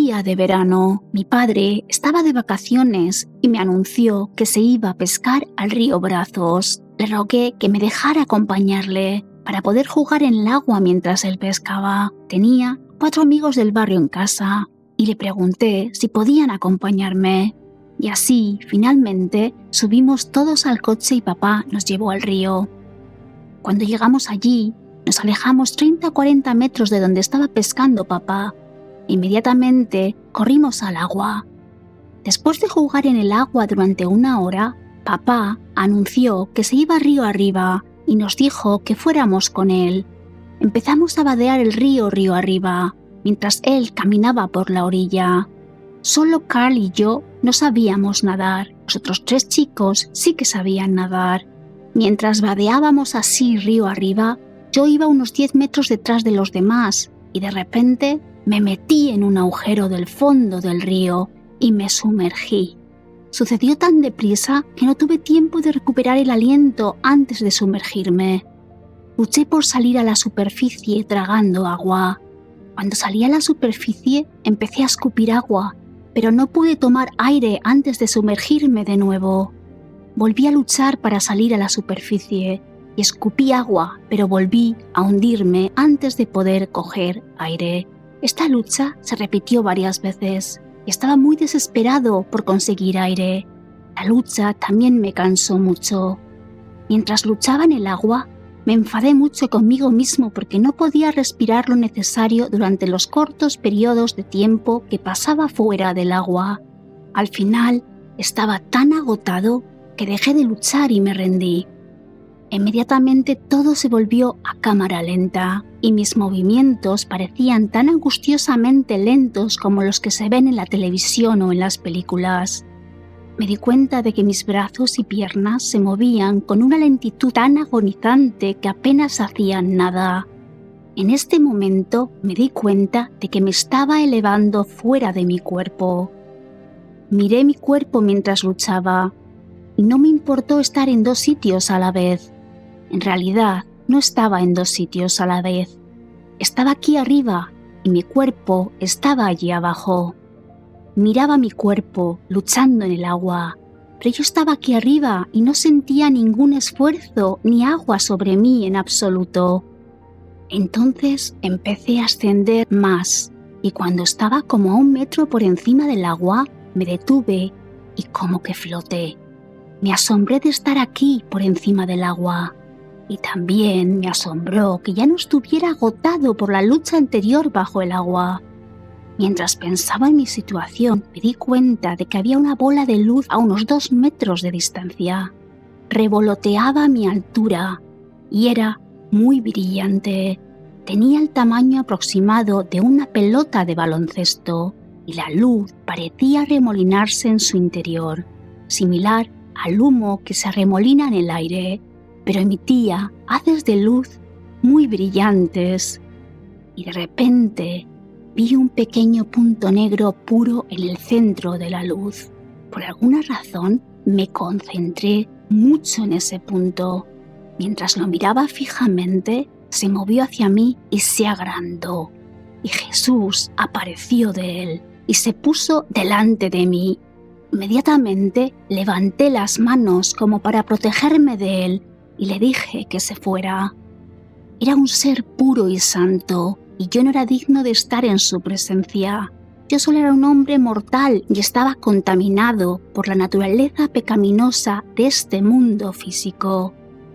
día de verano. Mi padre estaba de vacaciones y me anunció que se iba a pescar al río Brazos. Le rogué que me dejara acompañarle para poder jugar en el agua mientras él pescaba. Tenía 4 amigos del barrio en casa y le pregunté si podían acompañarme. Y así, finalmente, subimos todos al coche y papá nos llevó al río. Cuando llegamos allí, nos alejamos 30 o 40 metros de donde estaba pescando papá. Inmediatamente corrimos al agua. Después de jugar en el agua durante 1 hora, papá anunció que se iba río arriba y nos dijo que fuéramos con él. Empezamos a vadear el río arriba, mientras él caminaba por la orilla. Solo Carl y yo no sabíamos nadar. Los otros 3 chicos sí que sabían nadar. Mientras vadeábamos así río arriba, yo iba unos 10 metros detrás de los demás y de repente me metí en un agujero del fondo del río y me sumergí. Sucedió tan deprisa que no tuve tiempo de recuperar el aliento antes de sumergirme. Luché por salir a la superficie tragando agua. Cuando salí a la superficie empecé a escupir agua, pero no pude tomar aire antes de sumergirme de nuevo. Volví a luchar para salir a la superficie y escupí agua, pero volví a hundirme antes de poder coger aire. Esta lucha se repitió varias veces y estaba muy desesperado por conseguir aire. La lucha también me cansó mucho. Mientras luchaba en el agua, me enfadé mucho conmigo mismo porque no podía respirar lo necesario durante los cortos periodos de tiempo que pasaba fuera del agua. Al final, estaba tan agotado que dejé de luchar y me rendí. Inmediatamente todo se volvió a cámara lenta y mis movimientos parecían tan angustiosamente lentos como los que se ven en la televisión o en las películas. Me di cuenta de que mis brazos y piernas se movían con una lentitud tan agonizante que apenas hacían nada. En este momento me di cuenta de que me estaba elevando fuera de mi cuerpo. Miré mi cuerpo mientras luchaba y no me importó estar en 2 sitios a la vez. En realidad, no estaba en 2 sitios a la vez. Estaba aquí arriba y mi cuerpo estaba allí abajo. Miraba mi cuerpo luchando en el agua, pero yo estaba aquí arriba y no sentía ningún esfuerzo ni agua sobre mí en absoluto. Entonces empecé a ascender más y cuando estaba como a 1 metro por encima del agua, me detuve y como que floté. Me asombré de estar aquí por encima del agua. Y también me asombró que ya no estuviera agotado por la lucha anterior bajo el agua. Mientras pensaba en mi situación, me di cuenta de que había una bola de luz a unos 2 metros de distancia. Revoloteaba a mi altura y era muy brillante. Tenía el tamaño aproximado de una pelota de baloncesto y la luz parecía remolinarse en su interior, similar al humo que se arremolina en el aire, pero emitía haces de luz muy brillantes. Y de repente vi un pequeño punto negro puro en el centro de la luz. Por alguna razón me concentré mucho en ese punto. Mientras lo miraba fijamente, se movió hacia mí y se agrandó. Y Jesús apareció de él y se puso delante de mí. Inmediatamente levanté las manos como para protegerme de él y le dije que se fuera. Era un ser puro y santo, y yo no era digno de estar en su presencia. Yo solo era un hombre mortal y estaba contaminado por la naturaleza pecaminosa de este mundo físico.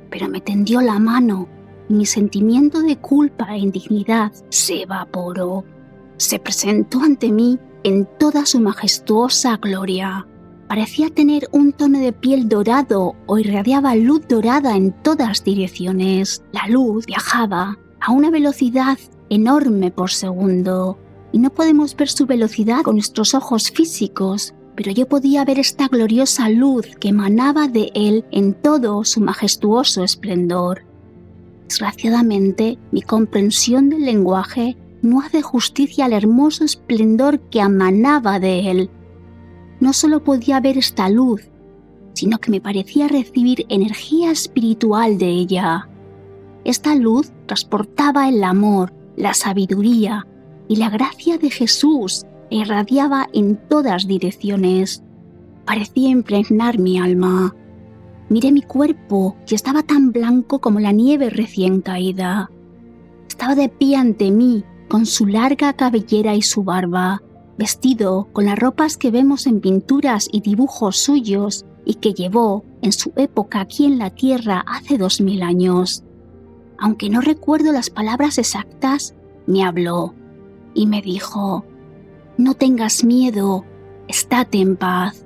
Pero me tendió la mano y mi sentimiento de culpa e indignidad se evaporó. Se presentó ante mí en toda su majestuosa gloria. Parecía tener un tono de piel dorado o irradiaba luz dorada en todas direcciones. La luz viajaba a una velocidad enorme por segundo y no podemos ver su velocidad con nuestros ojos físicos, pero yo podía ver esta gloriosa luz que emanaba de él en todo su majestuoso esplendor. Desgraciadamente, mi comprensión del lenguaje no hace justicia al hermoso esplendor que emanaba de él. No solo podía ver esta luz, sino que me parecía recibir energía espiritual de ella. Esta luz transportaba el amor, la sabiduría y la gracia de Jesús e irradiaba en todas direcciones. Parecía impregnar mi alma. Miré mi cuerpo y estaba tan blanco como la nieve recién caída. Estaba de pie ante mí, con su larga cabellera y su barba, vestido con las ropas que vemos en pinturas y dibujos suyos y que llevó en su época aquí en la tierra hace 2000 años. Aunque no recuerdo las palabras exactas, me habló y me dijo: «No tengas miedo, estate en paz».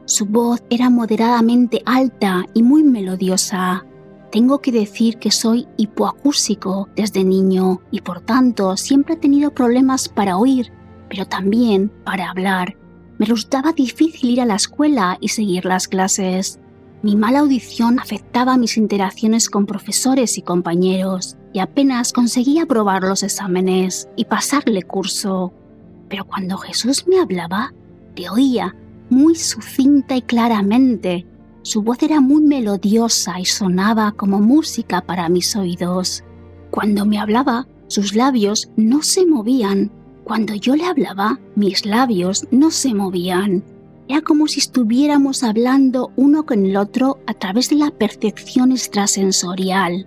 Su voz era moderadamente alta y muy melodiosa. Tengo que decir que soy hipoacúsico desde niño y por tanto siempre he tenido problemas para oír, pero también para hablar. Me resultaba difícil ir a la escuela y seguir las clases. Mi mala audición afectaba mis interacciones con profesores y compañeros y apenas conseguía aprobar los exámenes y pasarle curso. Pero cuando Jesús me hablaba, le oía muy sucinta y claramente. Su voz era muy melodiosa y sonaba como música para mis oídos. Cuando me hablaba, sus labios no se movían. Cuando yo le hablaba, mis labios no se movían. Era como si estuviéramos hablando uno con el otro a través de la percepción extrasensorial.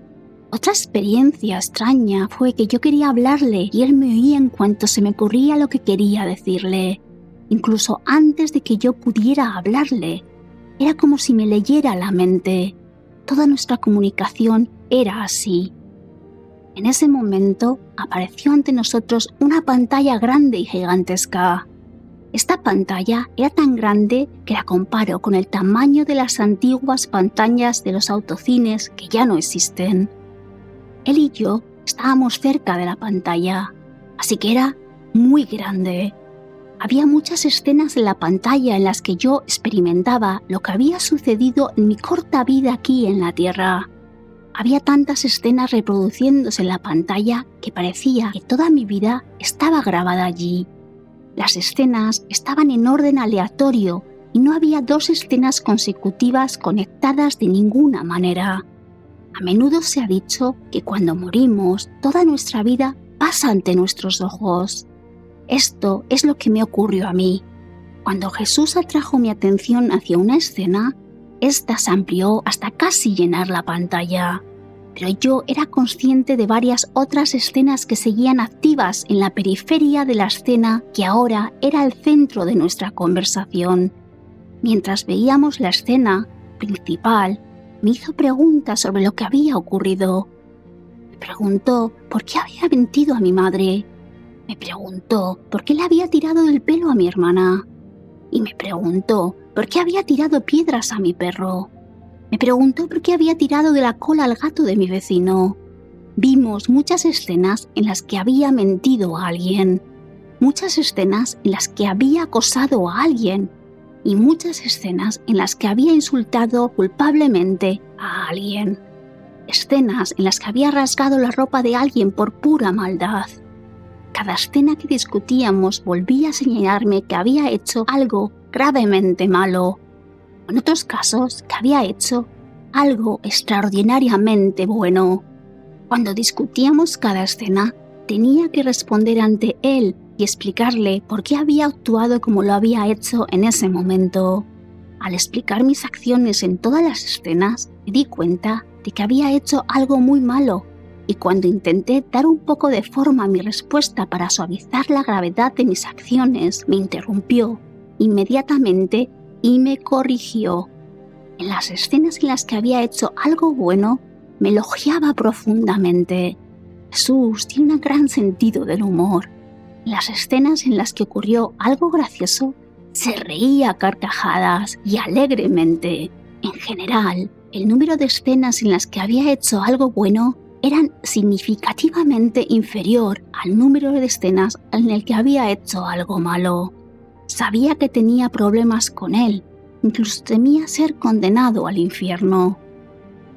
Otra experiencia extraña fue que yo quería hablarle y él me oía en cuanto se me ocurría lo que quería decirle, incluso antes de que yo pudiera hablarle. Era como si me leyera la mente. Toda nuestra comunicación era así. En ese momento apareció ante nosotros una pantalla grande y gigantesca. Esta pantalla era tan grande que la comparo con el tamaño de las antiguas pantallas de los autocines que ya no existen. Él y yo estábamos cerca de la pantalla, así que era muy grande. Había muchas escenas en la pantalla en las que yo experimentaba lo que había sucedido en mi corta vida aquí en la Tierra. Había tantas escenas reproduciéndose en la pantalla que parecía que toda mi vida estaba grabada allí. Las escenas estaban en orden aleatorio y no había dos escenas consecutivas conectadas de ninguna manera. A menudo se ha dicho que cuando morimos, toda nuestra vida pasa ante nuestros ojos. Esto es lo que me ocurrió a mí. Cuando Jesús atrajo mi atención hacia una escena, esta se amplió hasta casi llenar la pantalla. Pero yo era consciente de varias otras escenas que seguían activas en la periferia de la escena que ahora era el centro de nuestra conversación. Mientras veíamos la escena principal, me hizo preguntas sobre lo que había ocurrido. Me preguntó por qué había mentido a mi madre. Me preguntó por qué le había tirado del pelo a mi hermana. Y me preguntó por qué había tirado piedras a mi perro. Me preguntó por qué había tirado de la cola al gato de mi vecino. Vimos muchas escenas en las que había mentido a alguien. Muchas escenas en las que había acosado a alguien. Y muchas escenas en las que había insultado culpablemente a alguien. Escenas en las que había rasgado la ropa de alguien por pura maldad. Cada escena que discutíamos volvía a señalarme que había hecho algo gravemente malo. En otros casos, que había hecho algo extraordinariamente bueno. Cuando discutíamos cada escena, tenía que responder ante él y explicarle por qué había actuado como lo había hecho en ese momento. Al explicar mis acciones en todas las escenas, me di cuenta de que había hecho algo muy malo, y cuando intenté dar un poco de forma a mi respuesta para suavizar la gravedad de mis acciones, me interrumpió inmediatamente y me corrigió. En las escenas en las que había hecho algo bueno, me elogiaba profundamente. Jesús tiene un gran sentido del humor. En las escenas en las que ocurrió algo gracioso, se reía a carcajadas y alegremente. En general, el número de escenas en las que había hecho algo bueno eran significativamente inferior al número de escenas en el que había hecho algo malo. Sabía que tenía problemas con él, incluso temía ser condenado al infierno.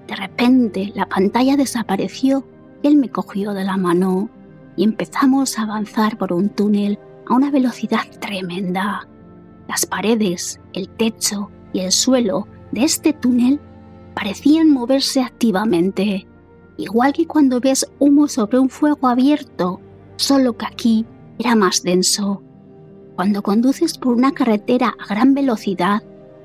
De repente, la pantalla desapareció, él me cogió de la mano y empezamos a avanzar por un túnel a una velocidad tremenda. Las paredes, el techo y el suelo de este túnel parecían moverse activamente, igual que cuando ves humo sobre un fuego abierto, solo que aquí era más denso. Cuando conduces por una carretera a gran velocidad,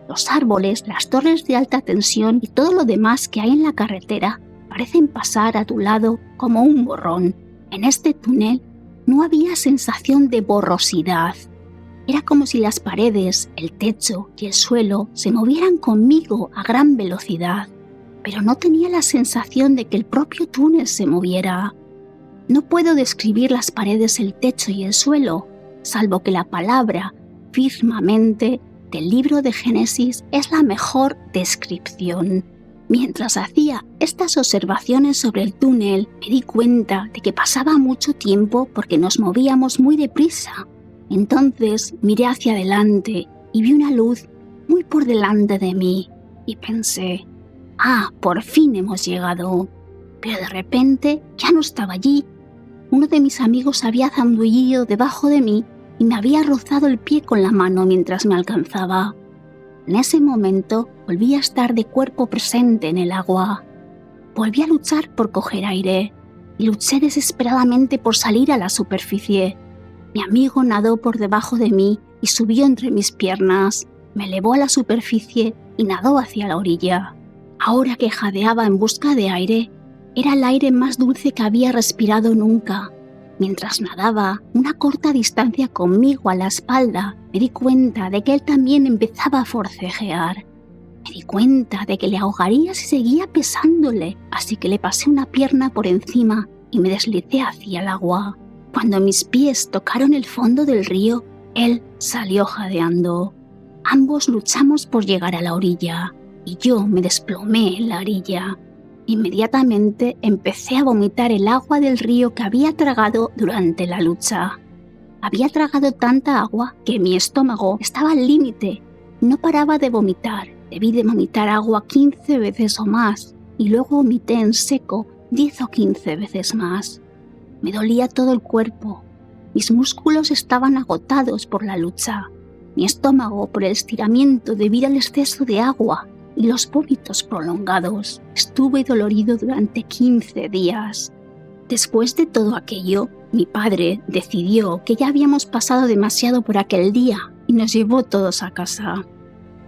los árboles, las torres de alta tensión y todo lo demás que hay en la carretera parecen pasar a tu lado como un borrón. En este túnel no había sensación de borrosidad. Era como si las paredes, el techo y el suelo se movieran conmigo a gran velocidad, pero no tenía la sensación de que el propio túnel se moviera. No puedo describir las paredes, el techo y el suelo, salvo que la palabra firmamente del libro de Génesis es la mejor descripción. Mientras hacía estas observaciones sobre el túnel, me di cuenta de que pasaba mucho tiempo porque nos movíamos muy deprisa. Entonces miré hacia adelante y vi una luz muy por delante de mí y pensé, por fin hemos llegado. Pero de repente ya no estaba allí. Uno de mis amigos había zambullido debajo de mí y me había rozado el pie con la mano mientras me alcanzaba. En ese momento volví a estar de cuerpo presente en el agua. Volví a luchar por coger aire y luché desesperadamente por salir a la superficie. Mi amigo nadó por debajo de mí y subió entre mis piernas. Me elevó a la superficie y nadó hacia la orilla. Ahora que jadeaba en busca de aire, era el aire más dulce que había respirado nunca. Mientras nadaba una corta distancia conmigo a la espalda, me di cuenta de que él también empezaba a forcejear. Me di cuenta de que le ahogaría si seguía pesándole, así que le pasé una pierna por encima y me deslicé hacia el agua. Cuando mis pies tocaron el fondo del río, él salió jadeando. Ambos luchamos por llegar a la orilla y yo me desplomé en la orilla. Inmediatamente empecé a vomitar el agua del río que había tragado durante la lucha. Había tragado tanta agua que mi estómago estaba al límite. No paraba de vomitar. Debí de vomitar agua 15 veces o más y luego vomité en seco 10 o 15 veces más. Me dolía todo el cuerpo. Mis músculos estaban agotados por la lucha. Mi estómago por el estiramiento debido al exceso de agua y los vómitos prolongados. Estuve dolorido durante 15 días. Después de todo aquello, mi padre decidió que ya habíamos pasado demasiado por aquel día y nos llevó todos a casa.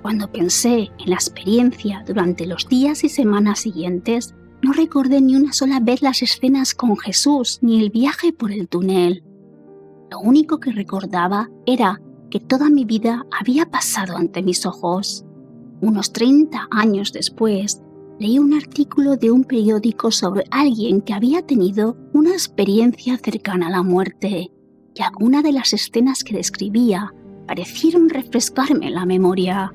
Cuando pensé en la experiencia durante los días y semanas siguientes, no recordé ni una sola vez las escenas con Jesús ni el viaje por el túnel. Lo único que recordaba era que toda mi vida había pasado ante mis ojos. Unos 30 años después, leí un artículo de un periódico sobre alguien que había tenido una experiencia cercana a la muerte, y algunas de las escenas que describía parecieron refrescarme la memoria.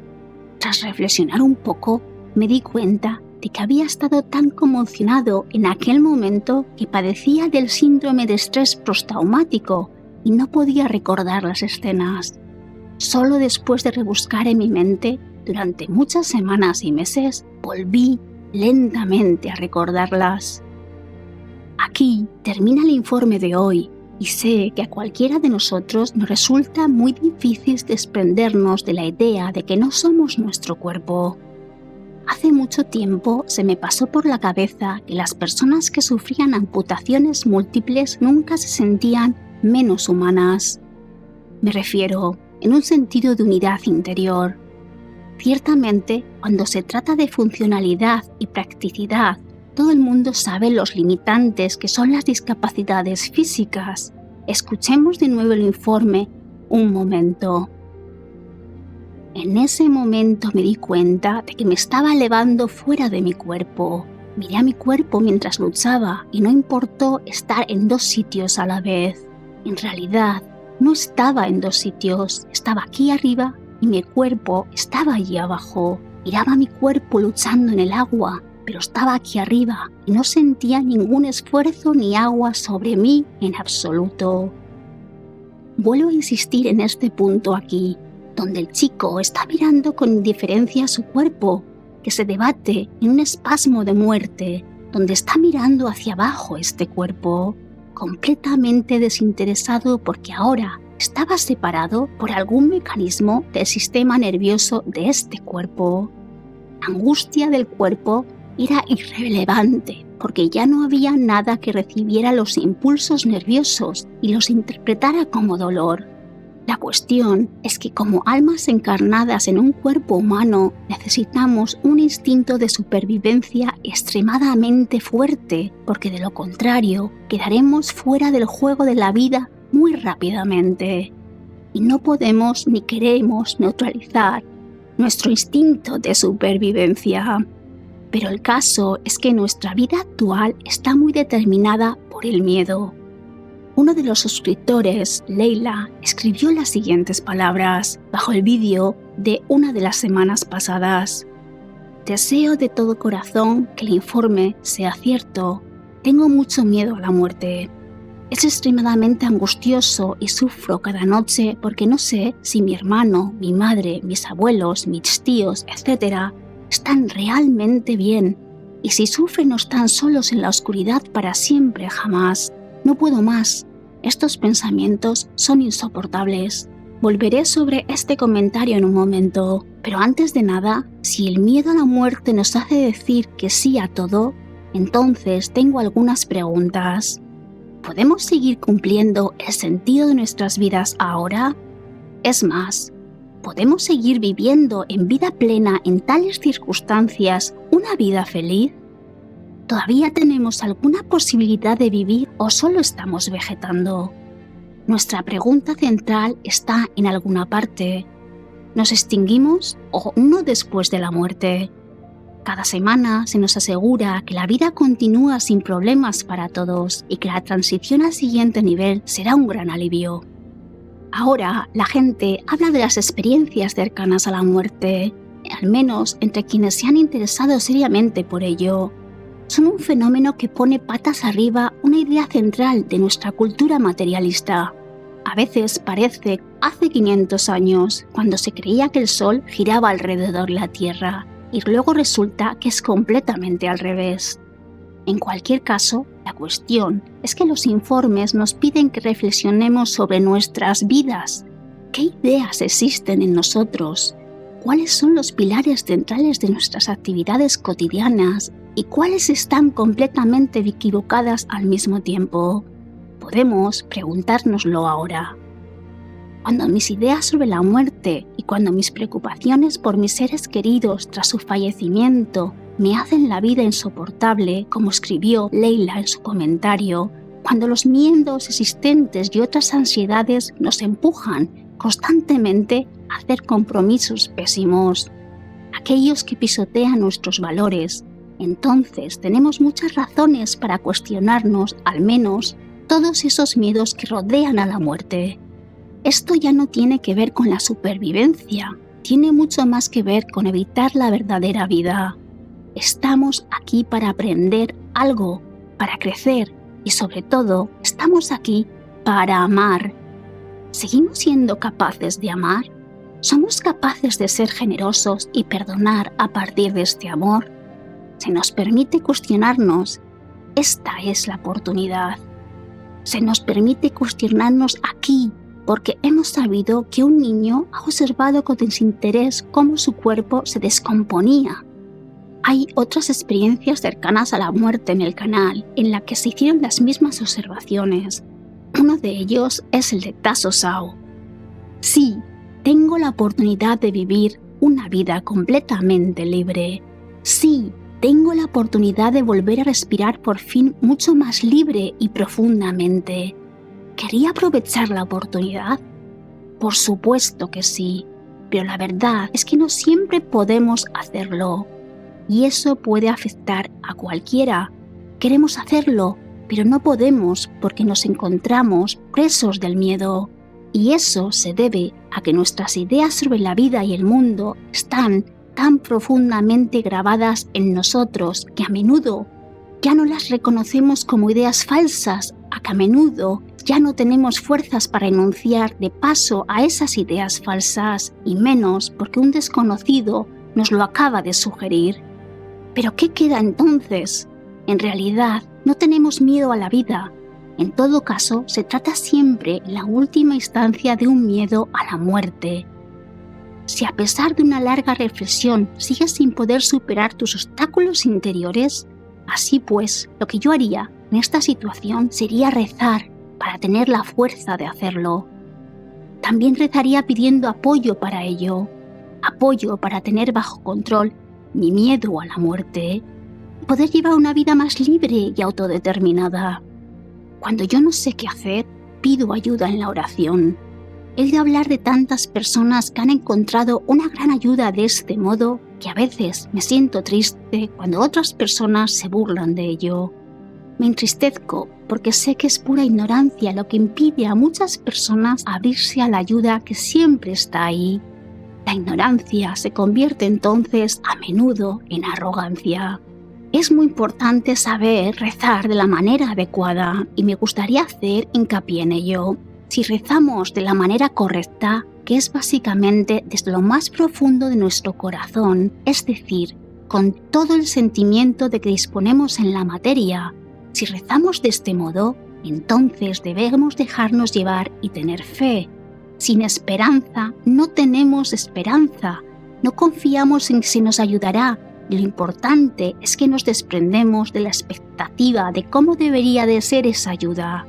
Tras reflexionar un poco, me di cuenta de que había estado tan conmocionado en aquel momento que padecía del síndrome de estrés postraumático y no podía recordar las escenas. Solo después de rebuscar en mi mente, durante muchas semanas y meses, volví lentamente a recordarlas. Aquí termina el informe de hoy y sé que a cualquiera de nosotros nos resulta muy difícil desprendernos de la idea de que no somos nuestro cuerpo. Hace mucho tiempo se me pasó por la cabeza que las personas que sufrían amputaciones múltiples nunca se sentían menos humanas. Me refiero en un sentido de unidad interior. Ciertamente, cuando se trata de funcionalidad y practicidad, todo el mundo sabe los limitantes que son las discapacidades físicas. Escuchemos de nuevo el informe un momento. En ese momento me di cuenta de que me estaba elevando fuera de mi cuerpo. Miré a mi cuerpo mientras luchaba y no importó estar en 2 sitios a la vez. En realidad, no estaba en 2 sitios, estaba aquí arriba y mi cuerpo estaba allí abajo. Miraba a mi cuerpo luchando en el agua, pero estaba aquí arriba y no sentía ningún esfuerzo ni agua sobre mí en absoluto. Vuelvo a insistir en este punto aquí, donde el chico está mirando con indiferencia a su cuerpo, que se debate en un espasmo de muerte, donde está mirando hacia abajo este cuerpo, completamente desinteresado porque ahora estaba separado por algún mecanismo del sistema nervioso de este cuerpo. La angustia del cuerpo era irrelevante porque ya no había nada que recibiera los impulsos nerviosos y los interpretara como dolor. La cuestión es que como almas encarnadas en un cuerpo humano necesitamos un instinto de supervivencia extremadamente fuerte, porque de lo contrario quedaremos fuera del juego de la vida muy rápidamente. Y no podemos ni queremos neutralizar nuestro instinto de supervivencia. Pero el caso es que nuestra vida actual está muy determinada por el miedo. Uno de los suscriptores, Leila, escribió las siguientes palabras bajo el vídeo de una de las semanas pasadas. Deseo de todo corazón que el informe sea cierto. Tengo mucho miedo a la muerte. Es extremadamente angustioso y sufro cada noche porque no sé si mi hermano, mi madre, mis abuelos, mis tíos, etc. están realmente bien. Y si sufren no están solos en la oscuridad para siempre jamás. No puedo más. Estos pensamientos son insoportables. Volveré sobre este comentario en un momento, pero antes de nada, si el miedo a la muerte nos hace decir que sí a todo, entonces tengo algunas preguntas. ¿Podemos seguir cumpliendo el sentido de nuestras vidas ahora? Es más, ¿podemos seguir viviendo en vida plena en tales circunstancias una vida feliz? ¿Todavía tenemos alguna posibilidad de vivir o solo estamos vegetando? Nuestra pregunta central está en alguna parte. ¿Nos extinguimos o no después de la muerte? Cada semana se nos asegura que la vida continúa sin problemas para todos y que la transición al siguiente nivel será un gran alivio. Ahora la gente habla de las experiencias cercanas a la muerte, al menos entre quienes se han interesado seriamente por ello. Son un fenómeno que pone patas arriba una idea central de nuestra cultura materialista. A veces parece hace 500 años, cuando se creía que el Sol giraba alrededor de la Tierra, y luego resulta que es completamente al revés. En cualquier caso, la cuestión es que los informes nos piden que reflexionemos sobre nuestras vidas. ¿Qué ideas existen en nosotros? ¿Cuáles son los pilares centrales de nuestras actividades cotidianas? ¿Y cuáles están completamente equivocadas al mismo tiempo? Podemos preguntárnoslo ahora. Cuando mis ideas sobre la muerte y cuando mis preocupaciones por mis seres queridos tras su fallecimiento me hacen la vida insoportable, como escribió Leila en su comentario, cuando los miedos existentes y otras ansiedades nos empujan constantemente a hacer compromisos pésimos, aquellos que pisotean nuestros valores, entonces tenemos muchas razones para cuestionarnos, al menos, todos esos miedos que rodean a la muerte. Esto ya no tiene que ver con la supervivencia, tiene mucho más que ver con evitar la verdadera vida. Estamos aquí para aprender algo, para crecer y sobre todo estamos aquí para amar. ¿Seguimos siendo capaces de amar? ¿Somos capaces de ser generosos y perdonar a partir de este amor? Se nos permite cuestionarnos. Esta es la oportunidad. Se nos permite cuestionarnos aquí, porque hemos sabido que un niño ha observado con desinterés cómo su cuerpo se descomponía. Hay otras experiencias cercanas a la muerte en el canal, en la que se hicieron las mismas observaciones. Uno de ellos es el de Tasso Sao. Sí, tengo la oportunidad de vivir una vida completamente libre. Sí, tengo la oportunidad de volver a respirar por fin mucho más libre y profundamente. ¿Quería aprovechar la oportunidad? Por supuesto que sí, pero la verdad es que no siempre podemos hacerlo. Y eso puede afectar a cualquiera. Queremos hacerlo, pero no podemos porque nos encontramos presos del miedo. Y eso se debe a que nuestras ideas sobre la vida y el mundo están tan profundamente grabadas en nosotros que a menudo ya no las reconocemos como ideas falsas, a que a menudo ya no tenemos fuerzas para enunciar de paso a esas ideas falsas, y menos porque un desconocido nos lo acaba de sugerir. ¿Pero qué queda entonces? En realidad, no tenemos miedo a la vida. En todo caso, se trata siempre, en la última instancia, de un miedo a la muerte. Si a pesar de una larga reflexión sigues sin poder superar tus obstáculos interiores, así pues, lo que yo haría en esta situación sería rezar para tener la fuerza de hacerlo. También rezaría pidiendo apoyo para ello, apoyo para tener bajo control mi miedo a la muerte, poder llevar una vida más libre y autodeterminada. Cuando yo no sé qué hacer, pido ayuda en la oración. He de hablar de tantas personas que han encontrado una gran ayuda de este modo que a veces me siento triste cuando otras personas se burlan de ello. Me entristezco porque sé que es pura ignorancia lo que impide a muchas personas abrirse a la ayuda que siempre está ahí. La ignorancia se convierte entonces a menudo en arrogancia. Es muy importante saber rezar de la manera adecuada y me gustaría hacer hincapié en ello. Si rezamos de la manera correcta, que es básicamente desde lo más profundo de nuestro corazón, es decir, con todo el sentimiento de que disponemos en la materia, si rezamos de este modo, entonces debemos dejarnos llevar y tener fe. Sin esperanza no tenemos esperanza, no confiamos en que se nos ayudará. Lo importante es que nos desprendemos de la expectativa de cómo debería de ser esa ayuda.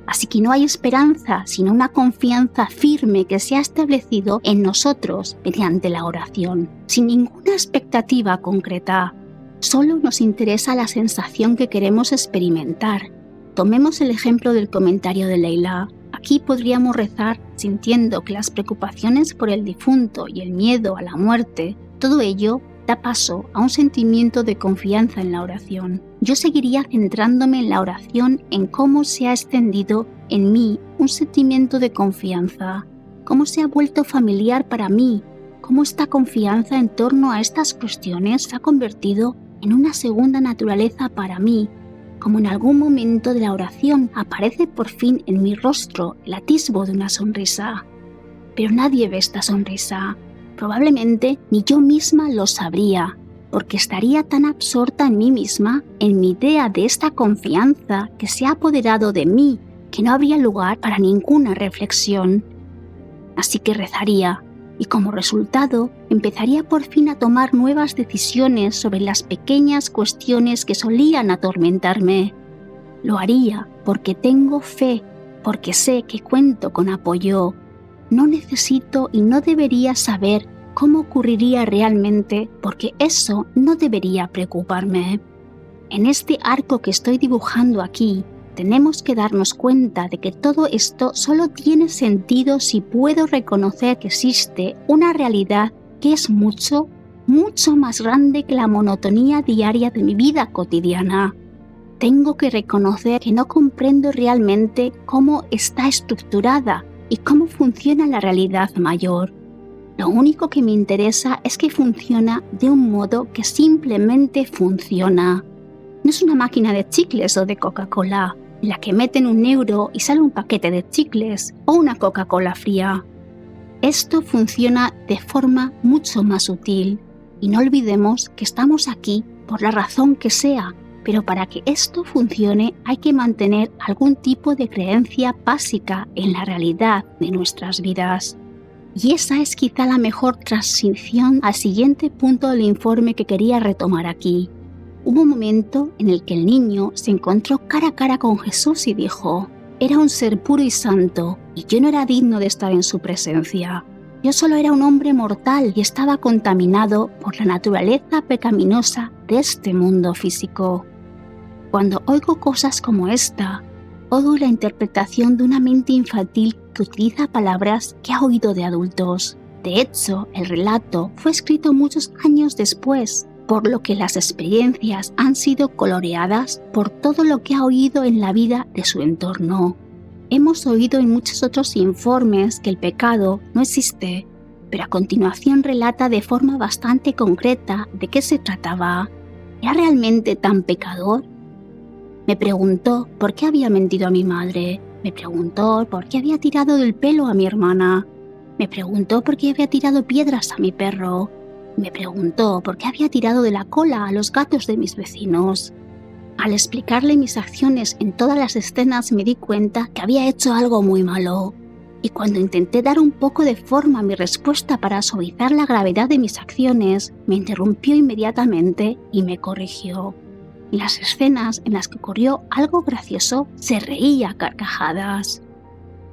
Así que no hay esperanza, sino una confianza firme que se ha establecido en nosotros mediante la oración, sin ninguna expectativa concreta. Solo nos interesa la sensación que queremos experimentar. Tomemos el ejemplo del comentario de Leila. Aquí podríamos rezar sintiendo que las preocupaciones por el difunto y el miedo a la muerte, todo ello da paso a un sentimiento de confianza en la oración. Yo seguiría centrándome en la oración en cómo se ha extendido en mí un sentimiento de confianza, cómo se ha vuelto familiar para mí, cómo esta confianza en torno a estas cuestiones se ha convertido en una segunda naturaleza para mí, como en algún momento de la oración aparece por fin en mi rostro el atisbo de una sonrisa. Pero nadie ve esta sonrisa. Probablemente ni yo misma lo sabría, porque estaría tan absorta en mí misma, en mi idea de esta confianza que se ha apoderado de mí, que no habría lugar para ninguna reflexión. Así que rezaría, y como resultado empezaría por fin a tomar nuevas decisiones sobre las pequeñas cuestiones que solían atormentarme. Lo haría porque tengo fe, porque sé que cuento con apoyo. No necesito y no debería saber cómo ocurriría realmente porque eso no debería preocuparme. En este arco que estoy dibujando aquí, tenemos que darnos cuenta de que todo esto solo tiene sentido si puedo reconocer que existe una realidad que es mucho, mucho más grande que la monotonía diaria de mi vida cotidiana. Tengo que reconocer que no comprendo realmente cómo está estructurada y cómo funciona la realidad mayor. Lo único que me interesa es que funciona de un modo que simplemente funciona. No es una máquina de chicles o de Coca-Cola, en la que meten €1 y sale un paquete de chicles o una Coca-Cola fría. Esto funciona de forma mucho más sutil y no olvidemos que estamos aquí por la razón que sea, pero para que esto funcione hay que mantener algún tipo de creencia básica en la realidad de nuestras vidas. Y esa es quizá la mejor transición al siguiente punto del informe que quería retomar aquí. Hubo un momento en el que el niño se encontró cara a cara con Jesús y dijo: «Era un ser puro y santo, y yo no era digno de estar en su presencia. Yo solo era un hombre mortal y estaba contaminado por la naturaleza pecaminosa de este mundo físico». Cuando oigo cosas como esta, oigo la interpretación de una mente infantil que utiliza palabras que ha oído de adultos. De hecho, el relato fue escrito muchos años después, por lo que las experiencias han sido coloreadas por todo lo que ha oído en la vida de su entorno. Hemos oído en muchos otros informes que el pecado no existe, pero a continuación relata de forma bastante concreta de qué se trataba. ¿Era realmente tan pecador? Me preguntó por qué había mentido a mi madre. Me preguntó por qué había tirado del pelo a mi hermana. Me preguntó por qué había tirado piedras a mi perro. Me preguntó por qué había tirado de la cola a los gatos de mis vecinos. Al explicarle mis acciones en todas las escenas me di cuenta que había hecho algo muy malo. Y cuando intenté dar un poco de forma a mi respuesta para suavizar la gravedad de mis acciones, me interrumpió inmediatamente y me corrigió. En las escenas en las que ocurrió algo gracioso, se reía a carcajadas.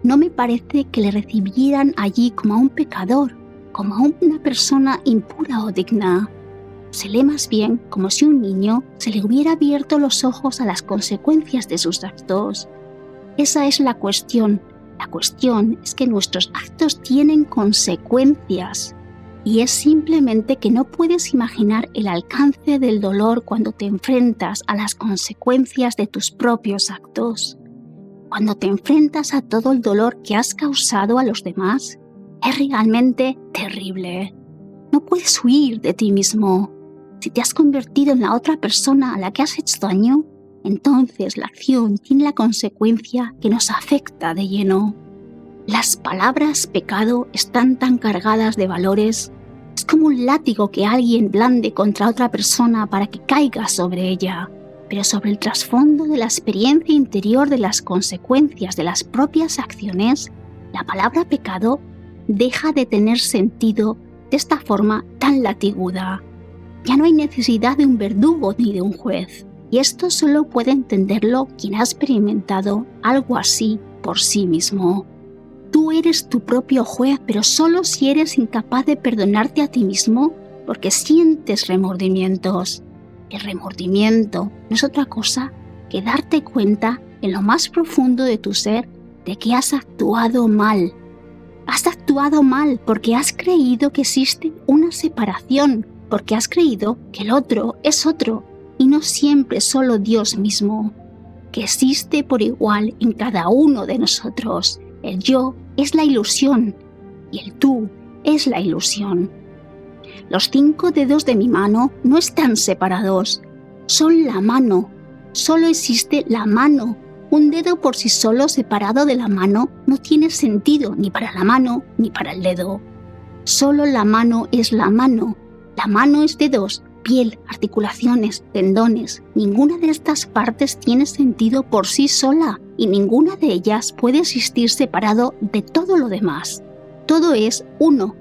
no me parece que le recibieran allí como a un pecador, como a una persona impura o digna. Se lee más bien como si un niño se le hubiera abierto los ojos a las consecuencias de sus actos. Esa es la cuestión. La cuestión es que nuestros actos tienen consecuencias. Y es simplemente que no puedes imaginar el alcance del dolor cuando te enfrentas a las consecuencias de tus propios actos. Cuando te enfrentas a todo el dolor que has causado a los demás, es realmente terrible. No puedes huir de ti mismo. Si te has convertido en la otra persona a la que has hecho daño, entonces la acción tiene la consecuencia que nos afecta de lleno. Las palabras pecado están tan cargadas de valores. Es como un látigo que alguien blande contra otra persona para que caiga sobre ella. Pero sobre el trasfondo de la experiencia interior de las consecuencias de las propias acciones, la palabra pecado deja de tener sentido de esta forma tan latiguda. Ya no hay necesidad de un verdugo ni de un juez, y esto solo puede entenderlo quien ha experimentado algo así por sí mismo. Tú eres tu propio juez, pero solo si eres incapaz de perdonarte a ti mismo porque sientes remordimientos. El remordimiento no es otra cosa que darte cuenta en lo más profundo de tu ser de que has actuado mal. Has actuado mal porque has creído que existe una separación, porque has creído que el otro es otro y no siempre solo Dios mismo, que existe por igual en cada uno de nosotros. El yo es la ilusión y el tú es la ilusión. Los 5 dedos de mi mano no están separados, son la mano. Solo existe la mano. Un dedo por sí solo separado de la mano no tiene sentido ni para la mano ni para el dedo. Solo la mano es la mano. La mano es dedos, piel, articulaciones, tendones. Ninguna de estas partes tiene sentido por sí sola y ninguna de ellas puede existir separado de todo lo demás. Todo es uno.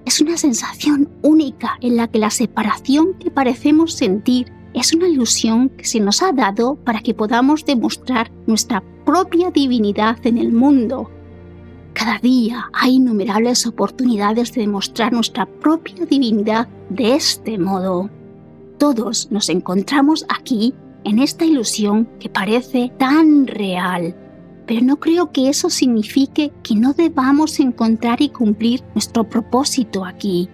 Es una sensación única en la que la separación que parecemos sentir es una ilusión que se nos ha dado para que podamos demostrar nuestra propia divinidad en el mundo. Cada día hay innumerables oportunidades de demostrar nuestra propia divinidad de este modo. Todos nos encontramos aquí en esta ilusión que parece tan real. Pero no creo que eso signifique que no debamos encontrar y cumplir nuestro propósito aquí.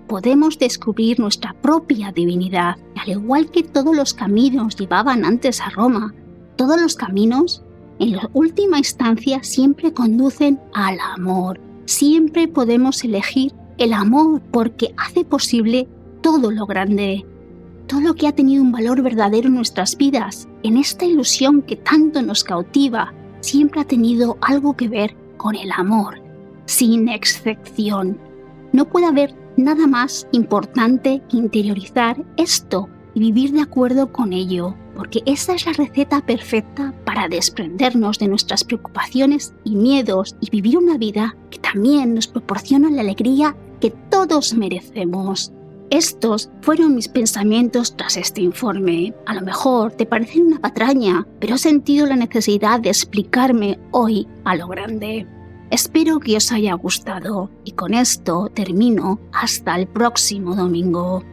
Podemos descubrir nuestra propia divinidad, al igual que todos los caminos llevaban antes a Roma. Todos los caminos, en la última instancia, siempre conducen al amor. Siempre podemos elegir el amor porque hace posible todo lo grande. Todo lo que ha tenido un valor verdadero en nuestras vidas, en esta ilusión que tanto nos cautiva, siempre ha tenido algo que ver con el amor, sin excepción. No puede haber nada más importante que interiorizar esto y vivir de acuerdo con ello, porque esa es la receta perfecta para desprendernos de nuestras preocupaciones y miedos y vivir una vida que también nos proporciona la alegría que todos merecemos. Estos fueron mis pensamientos tras este informe. A lo mejor te parecen una patraña, pero he sentido la necesidad de explicarme hoy a lo grande. Espero que os haya gustado y con esto termino hasta el próximo domingo.